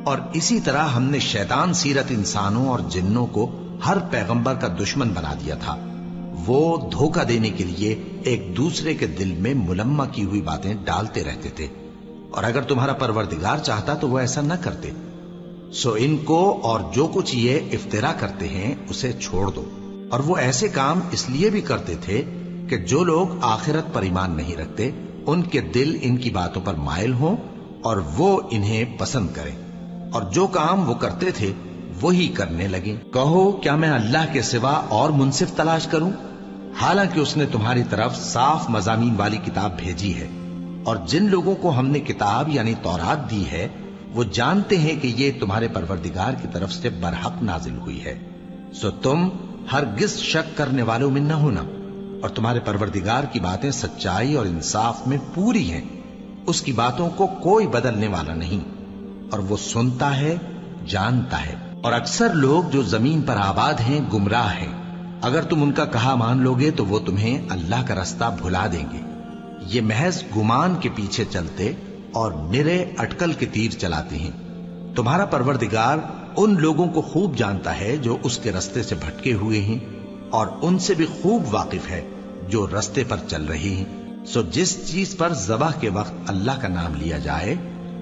[SPEAKER 1] اور اسی طرح ہم نے شیطان سیرت انسانوں اور جنوں کو ہر پیغمبر کا دشمن بنا دیا تھا، وہ دھوکہ دینے کے لیے ایک دوسرے کے دل میں ملمہ کی ہوئی باتیں ڈالتے رہتے تھے، اور اگر تمہارا پروردگار چاہتا تو وہ ایسا نہ کرتے۔ سو ان کو اور جو کچھ یہ افترا کرتے ہیں اسے چھوڑ دو۔ اور وہ ایسے کام اس لیے بھی کرتے تھے کہ جو لوگ آخرت پر ایمان نہیں رکھتے ان کے دل ان کی باتوں پر مائل ہوں اور وہ انہیں پسند کریں، اور جو کام وہ کرتے تھے وہی کرنے لگیں۔ کہو کیا میں اللہ کے سوا اور منصف تلاش کروں، حالانکہ اس نے تمہاری طرف صاف مضامین والی کتاب بھیجی ہے، اور جن لوگوں کو ہم نے کتاب یعنی تورات دی ہے وہ جانتے ہیں کہ یہ تمہارے پروردگار کی طرف سے برحق نازل ہوئی ہے، سو تم ہرگز شک کرنے والوں میں نہ ہونا، اور تمہارے پروردگار کی باتیں سچائی اور انصاف میں پوری ہیں، اس کی باتوں کو کوئی بدلنے والا نہیں، اور وہ سنتا ہے جانتا ہے۔ اور اکثر لوگ جو زمین پر آباد ہیں گمراہ ہیں، اگر تم ان کا کہا مان لوگے تو وہ تمہیں اللہ کا رستہ بھلا دیں گے۔ یہ محض گمان کے پیچھے چلتے اور نرے اٹکل کے تیر چلاتے ہیں۔ تمہارا پروردگار ان لوگوں کو خوب جانتا ہے جو اس کے رستے سے بھٹکے ہوئے ہیں، اور ان سے بھی خوب واقف ہے جو رستے پر چل رہے ہیں۔ سو جس چیز پر ذبح کے وقت اللہ کا نام لیا جائے،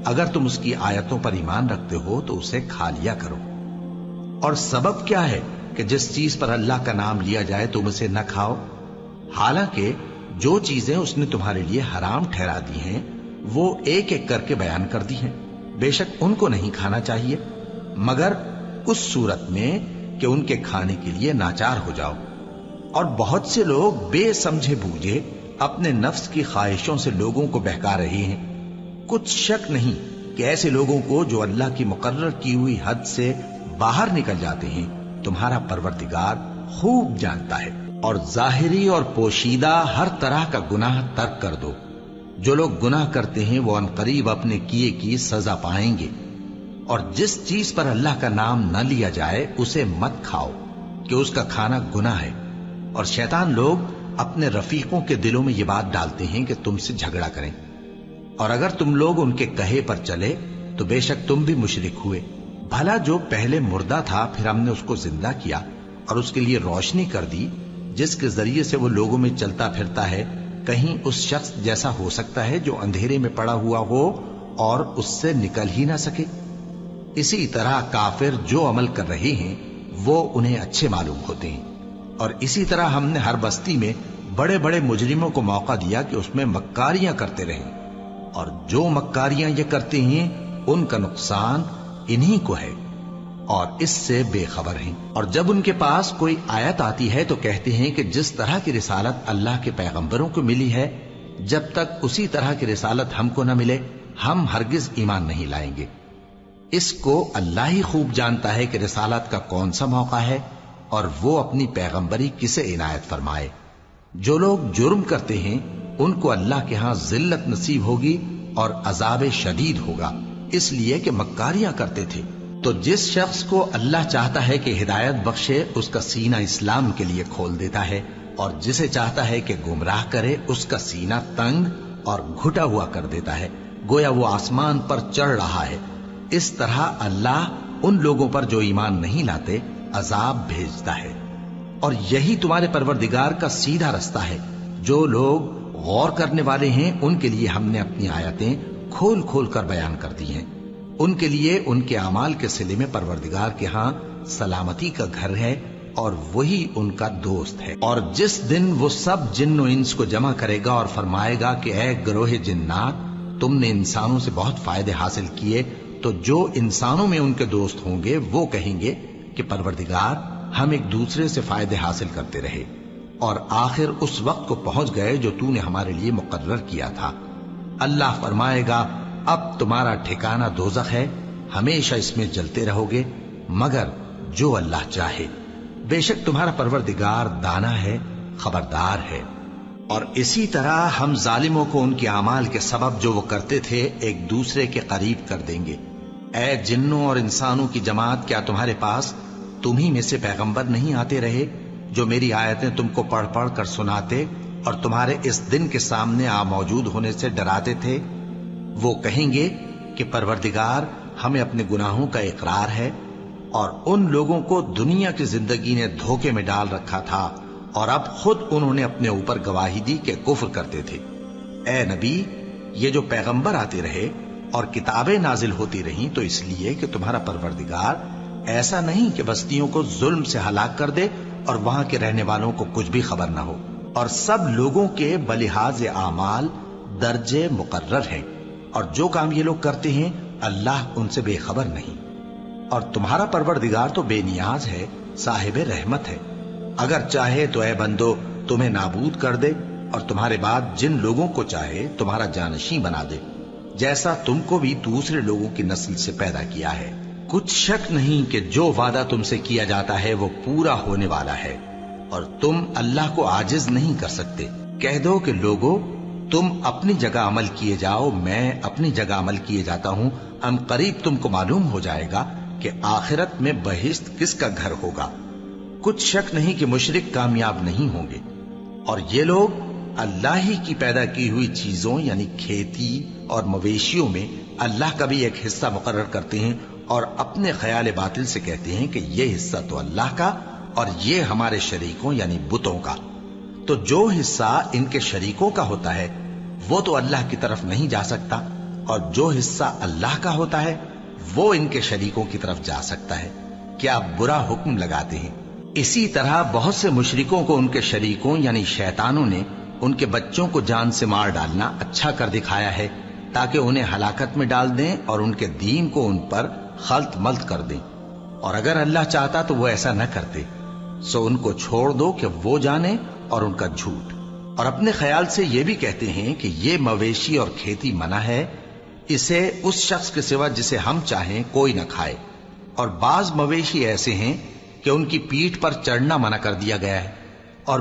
[SPEAKER 1] اگر تم اس کی آیتوں پر ایمان رکھتے ہو تو اسے کھا لیا کرو۔ اور سبب کیا ہے کہ جس چیز پر اللہ کا نام لیا جائے تم اسے نہ کھاؤ، حالانکہ جو چیزیں اس نے تمہارے لیے حرام ٹھہرا دی ہیں وہ ایک ایک کر کے بیان کر دی ہیں، بے شک ان کو نہیں کھانا چاہیے مگر اس صورت میں کہ ان کے کھانے کے لیے ناچار ہو جاؤ۔ اور بہت سے لوگ بے سمجھے بوجھے اپنے نفس کی خواہشوں سے لوگوں کو بہکا رہے ہیں۔ کچھ شک نہیں کہ ایسے لوگوں کو جو اللہ کی مقرر کی ہوئی حد سے باہر نکل جاتے ہیں تمہارا پروردگار خوب جانتا ہے۔ اور ظاہری اور پوشیدہ ہر طرح کا گناہ ترک کر دو، جو لوگ گناہ کرتے ہیں وہ عنقریب اپنے کیے کی سزا پائیں گے، اور جس چیز پر اللہ کا نام نہ لیا جائے اسے مت کھاؤ کہ اس کا کھانا گناہ ہے، اور شیطان لوگ اپنے رفیقوں کے دلوں میں یہ بات ڈالتے ہیں کہ تم سے جھگڑا کریں، اور اگر تم لوگ ان کے کہے پر چلے تو بے شک تم بھی مشرک ہوئے۔ بھلا جو پہلے مردہ تھا پھر ہم نے اس کو زندہ کیا اور اس کے لیے روشنی کر دی جس کے ذریعے سے وہ لوگوں میں چلتا پھرتا ہے، کہیں اس شخص جیسا ہو سکتا ہے جو اندھیرے میں پڑا ہوا ہو اور اس سے نکل ہی نہ سکے؟ اسی طرح کافر جو عمل کر رہے ہیں وہ انہیں اچھے معلوم ہوتے ہیں، اور اسی طرح ہم نے ہر بستی میں بڑے بڑے مجرموں کو موقع دیا کہ اس میں مکاریاں کرتے رہیں، اور جو مکاریاں یہ کرتے ہیں ان کا نقصان انہی کو ہے اور اس سے بے خبر ہیں۔ اور جب ان کے پاس کوئی آیت آتی ہے تو کہتے ہیں کہ جس طرح کی رسالت اللہ کے پیغمبروں کو ملی ہے جب تک اسی طرح کی رسالت ہم کو نہ ملے ہم ہرگز ایمان نہیں لائیں گے۔ اس کو اللہ ہی خوب جانتا ہے کہ رسالت کا کون سا موقع ہے اور وہ اپنی پیغمبری کسے عنایت فرمائے۔ جو لوگ جرم کرتے ہیں ان کو اللہ کے ہاں ذلت نصیب ہوگی اور عذاب شدید ہوگا، اس لیے کہ مکاریاں کرتے تھے۔ تو جس شخص کو اللہ چاہتا ہے کہ ہدایت بخشے اس کا سینہ اسلام کے لیے کھول دیتا ہے، اور جسے چاہتا ہے کہ گمراہ کرے اس کا سینہ تنگ اور گھٹا ہوا کر دیتا ہے، گویا وہ آسمان پر چڑھ رہا ہے۔ اس طرح اللہ ان لوگوں پر جو ایمان نہیں لاتے عذاب بھیجتا ہے، اور یہی تمہارے پروردگار کا سیدھا رستہ ہے۔ جو لوگ غور کرنے والے ہیں ان کے لیے ہم نے اپنی آیتیں کھول کھول کر بیان کر دی ہیں، ان کے لیے ان کے اعمال کے صلے میں پروردگار کے ہاں سلامتی کا گھر ہے اور وہی ان کا دوست ہے۔ اور جس دن وہ سب جن و انس کو جمع کرے گا اور فرمائے گا کہ اے گروہ جنات، تم نے انسانوں سے بہت فائدے حاصل کیے، تو جو انسانوں میں ان کے دوست ہوں گے وہ کہیں گے کہ پروردگار ہم ایک دوسرے سے فائدے حاصل کرتے رہے اور آخر اس وقت کو پہنچ گئے جو تو نے ہمارے لیے مقرر کیا تھا۔ اللہ فرمائے گا اب تمہارا ٹھکانہ دوزخ ہے، ہمیشہ اس میں جلتے رہو گے مگر جو اللہ چاہے، بے شک تمہارا پروردگار دانا ہے، خبردار ہے۔ اور اسی طرح ہم ظالموں کو ان کے اعمال کے سبب جو وہ کرتے تھے ایک دوسرے کے قریب کر دیں گے۔ اے جنوں اور انسانوں کی جماعت، کیا تمہارے پاس تمہیں میں سے پیغمبر نہیں آتے رہے جو میری آیتیں تم کو پڑھ پڑھ کر سناتے اور تمہارے اس دن کے سامنے موجود ہونے سے ڈراتے تھے؟ وہ کہیں گے کہ پروردگار ہمیں اپنے گناہوں کا اقرار ہے، اور ان لوگوں کو دنیا کی زندگی نے دھوکے میں ڈال رکھا تھا اور اب خود انہوں نے اپنے اوپر گواہی دی کہ کفر کرتے تھے۔ اے نبی، یہ جو پیغمبر آتے رہے اور کتابیں نازل ہوتی رہیں تو اس لیے کہ تمہارا پروردگار ایسا نہیں کہ بستیوں کو ظلم سے ہلاک کر دے اور وہاں کے رہنے والوں کو کچھ بھی خبر نہ ہو، اور سب لوگوں کے بلحاظ اعمال درجے مقرر ہیں، اور جو کام یہ لوگ کرتے ہیں اللہ ان سے بے خبر نہیں۔ اور تمہارا پروردگار تو بے نیاز ہے، صاحب رحمت ہے، اگر چاہے تو اے بندو تمہیں نابود کر دے اور تمہارے بعد جن لوگوں کو چاہے تمہارا جانشین بنا دے، جیسا تم کو بھی دوسرے لوگوں کی نسل سے پیدا کیا ہے۔ کچھ شک نہیں کہ جو وعدہ تم سے کیا جاتا ہے وہ پورا ہونے والا ہے، اور تم اللہ کو عاجز نہیں کر سکتے۔ کہہ دو کہ لوگو تم اپنی جگہ عمل کیے جاؤ، میں اپنی جگہ عمل کیے جاتا ہوں، ان قریب تم کو معلوم ہو جائے گا کہ آخرت میں بہشت کس کا گھر ہوگا۔ کچھ شک نہیں کہ مشرک کامیاب نہیں ہوں گے، اور یہ لوگ اللہ ہی کی پیدا کی ہوئی چیزوں یعنی کھیتی اور مویشیوں میں اللہ کا بھی ایک حصہ مقرر کرتے ہیں اور اپنے خیال باطل سے کہتے ہیں کہ یہ حصہ تو اللہ کا اور یہ ہمارے شریکوں یعنی بتوں کا۔ تو جو حصہ ان کے شریکوں کا ہوتا ہے وہ تو اللہ کی طرف نہیں جا سکتا، اور جو حصہ اللہ کا ہوتا ہے وہ ان کے شریکوں کی طرف جا سکتا ہے۔ کیا برا حکم لگاتے ہیں۔ اسی طرح بہت سے مشرکوں کو ان کے شریکوں یعنی شیطانوں نے ان کے بچوں کو جان سے مار ڈالنا اچھا کر دکھایا ہے تاکہ انہیں ہلاکت میں ڈال دیں اور ان کے دین کو ان پر خلط ملط کر دیں، اور اگر اللہ چاہتا تو وہ ایسا نہ کرتے۔ سو ان کو چھوڑ دو کہ وہ جانے اور ان کا جھوٹ، اور اپنے خیال سے یہ بھی کہتے ہیں کہ یہ مویشی اور کھیتی منع ہے، اسے اس شخص کے سوا جسے ہم چاہیں کوئی نہ کھائے، اور بعض مویشی ایسے ہیں کہ ان کی پیٹھ پر چڑھنا منع کر دیا گیا ہے، اور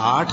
[SPEAKER 1] 8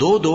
[SPEAKER 1] 2-2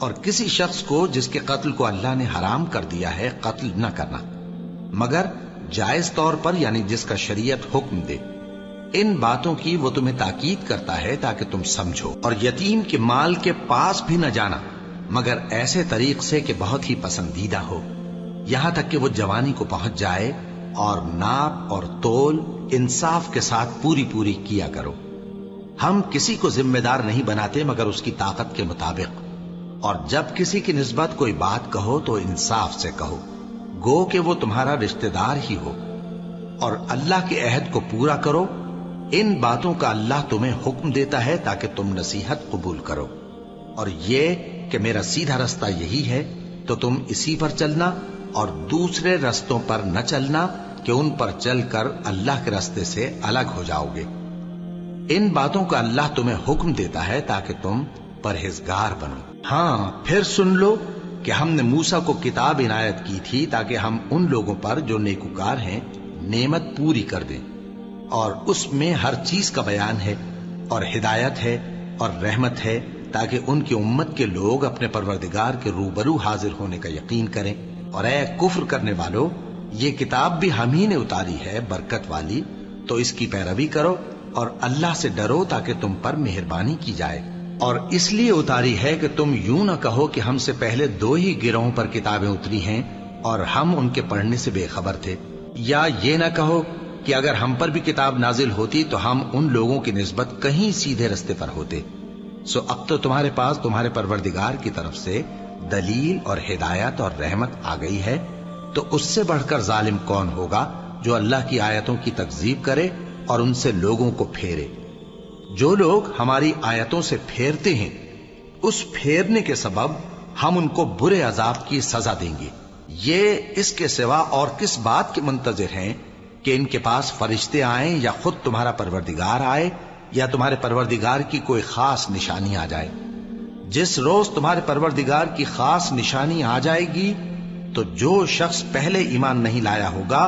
[SPEAKER 1] اور کسی شخص کو جس کے قتل کو اللہ نے حرام کر دیا ہے قتل نہ کرنا، مگر جائز طور پر، یعنی جس کا شریعت حکم دے۔ ان باتوں کی وہ تمہیں تاکید کرتا ہے تاکہ تم سمجھو۔ اور یتیم کے مال کے پاس بھی نہ جانا مگر ایسے طریق سے کہ بہت ہی پسندیدہ ہو، یہاں تک کہ وہ جوانی کو پہنچ جائے، اور ناپ اور تول انصاف کے ساتھ پوری پوری کیا کرو۔ ہم کسی کو ذمہ دار نہیں بناتے مگر اس کی طاقت کے مطابق، اور جب کسی کی نسبت کوئی بات کہو تو انصاف سے کہو، گو کہ وہ تمہارا رشتہ دار ہی ہو، اور اللہ کے عہد کو پورا کرو۔ ان باتوں کا اللہ تمہیں حکم دیتا ہے تاکہ تم نصیحت قبول کرو، اور یہ کہ میرا سیدھا رستہ یہی ہے تو تم اسی پر چلنا، اور دوسرے رستوں پر نہ چلنا کہ ان پر چل کر اللہ کے راستے سے الگ ہو جاؤ گے۔ ان باتوں کا اللہ تمہیں حکم دیتا ہے تاکہ تم پرہیزگار بنو۔ ہاں، پھر سن لو کہ ہم نے موسیٰ کو کتاب عنایت کی تھی تاکہ ہم ان لوگوں پر جو نیکوکار ہیں نعمت پوری کر دیں، اور اس میں ہر چیز کا بیان ہے اور ہدایت ہے اور رحمت ہے، تاکہ ان کی امت کے لوگ اپنے پروردگار کے روبرو حاضر ہونے کا یقین کریں۔ اور اے کفر کرنے والو، یہ کتاب بھی ہم ہی نے اتاری ہے برکت والی، تو اس کی پیروی کرو اور اللہ سے ڈرو تاکہ تم پر مہربانی کی جائے۔ اور اس لیے اتاری ہے کہ تم یوں نہ کہو کہ ہم سے پہلے 2 ہی گروہوں پر کتابیں اتری ہیں اور ہم ان کے پڑھنے سے بے خبر تھے، یا یہ نہ کہو کہ اگر ہم پر بھی کتاب نازل ہوتی تو ہم ان لوگوں کی نسبت کہیں سیدھے رستے پر ہوتے۔ سو اب تو تمہارے پاس تمہارے پروردگار کی طرف سے دلیل اور ہدایت اور رحمت آ گئی ہے، تو اس سے بڑھ کر ظالم کون ہوگا جو اللہ کی آیتوں کی تکذیب کرے اور ان سے لوگوں کو پھیرے۔ جو لوگ ہماری آیتوں سے پھیرتے ہیں، اس پھیرنے کے سبب ہم ان کو برے عذاب کی سزا دیں گے۔ یہ اس کے سوا اور کس بات کے منتظر ہیں کہ ان کے پاس فرشتے آئیں یا خود تمہارا پروردگار آئے یا تمہارے پروردگار کی کوئی خاص نشانی آ جائے۔ جس روز تمہارے پروردگار کی خاص نشانی آ جائے گی تو جو شخص پہلے ایمان نہیں لایا ہوگا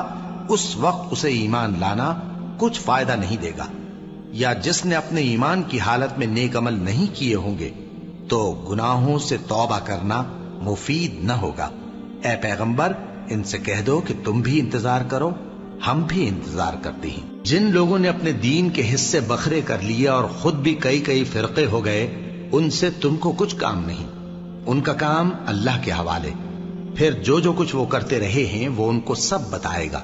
[SPEAKER 1] اس وقت اسے ایمان لانا کچھ فائدہ نہیں دے گا، یا جس نے اپنے ایمان کی حالت میں نیک عمل نہیں کیے ہوں گے تو گناہوں سے توبہ کرنا مفید نہ ہوگا۔ اے پیغمبر، ان سے کہہ دو کہ تم بھی انتظار کرو، ہم بھی انتظار کرتے ہیں۔ جن لوگوں نے اپنے دین کے حصے بکھرے کر لیے اور خود بھی کئی فرقے ہو گئے، ان سے تم کو کچھ کام نہیں، ان کا کام اللہ کے حوالے۔ پھر جو کچھ وہ کرتے رہے ہیں وہ ان کو سب بتائے گا۔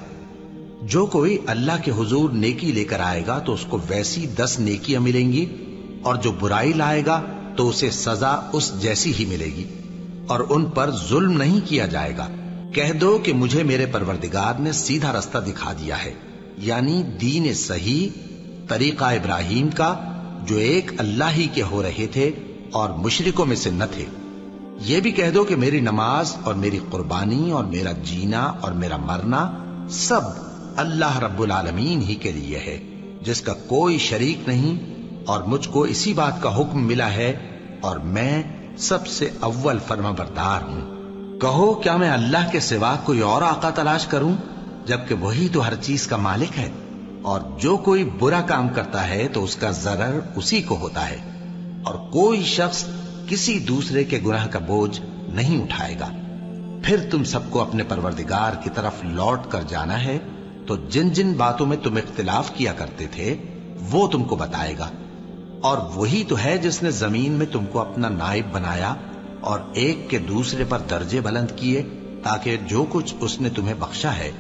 [SPEAKER 1] جو کوئی اللہ کے حضور نیکی لے کر آئے گا تو اس کو ویسی 10 نیکیاں ملیں گی، اور جو برائی لائے گا تو اسے سزا اس جیسی ہی ملے گی، اور ان پر ظلم نہیں کیا جائے گا۔ کہہ دو کہ مجھے میرے پروردگار نے سیدھا رستہ دکھا دیا ہے، یعنی دین صحیح، طریقہ ابراہیم کا، جو ایک اللہ ہی کے ہو رہے تھے اور مشرکوں میں سے نہ تھے۔ یہ بھی کہہ دو کہ میری نماز اور میری قربانی اور میرا جینا اور میرا مرنا سب اللہ رب العالمین ہی کے لیے ہے، جس کا کوئی شریک نہیں، اور مجھ کو اسی بات کا حکم ملا ہے، اور میں سب سے اول فرما بردار ہوں۔ کہو کیا میں اللہ کے سوا کوئی اور آقا تلاش کروں جبکہ وہی تو ہر چیز کا مالک ہے؟ اور جو کوئی برا کام کرتا ہے تو اس کا ضرر اسی کو ہوتا ہے، اور کوئی شخص کسی دوسرے کے گناہ کا بوجھ نہیں اٹھائے گا۔ پھر تم سب کو اپنے پروردگار کی طرف لوٹ کر جانا ہے، تو جن جن باتوں میں تم اختلاف کیا کرتے تھے وہ تم کو بتائے گا، اور وہی تو ہے جس نے زمین میں تم کو اپنا نائب بنایا اور ایک کے دوسرے پر درجے بلند کیے، تاکہ جو کچھ اس نے تمہیں بخشا ہے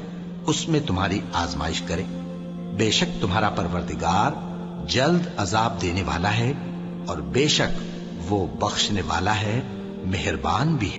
[SPEAKER 1] اس میں تمہاری آزمائش کرے۔ بے شک تمہارا پروردگار جلد عذاب دینے والا ہے، اور بے شک وہ بخشنے والا ہے، مہربان بھی ہے۔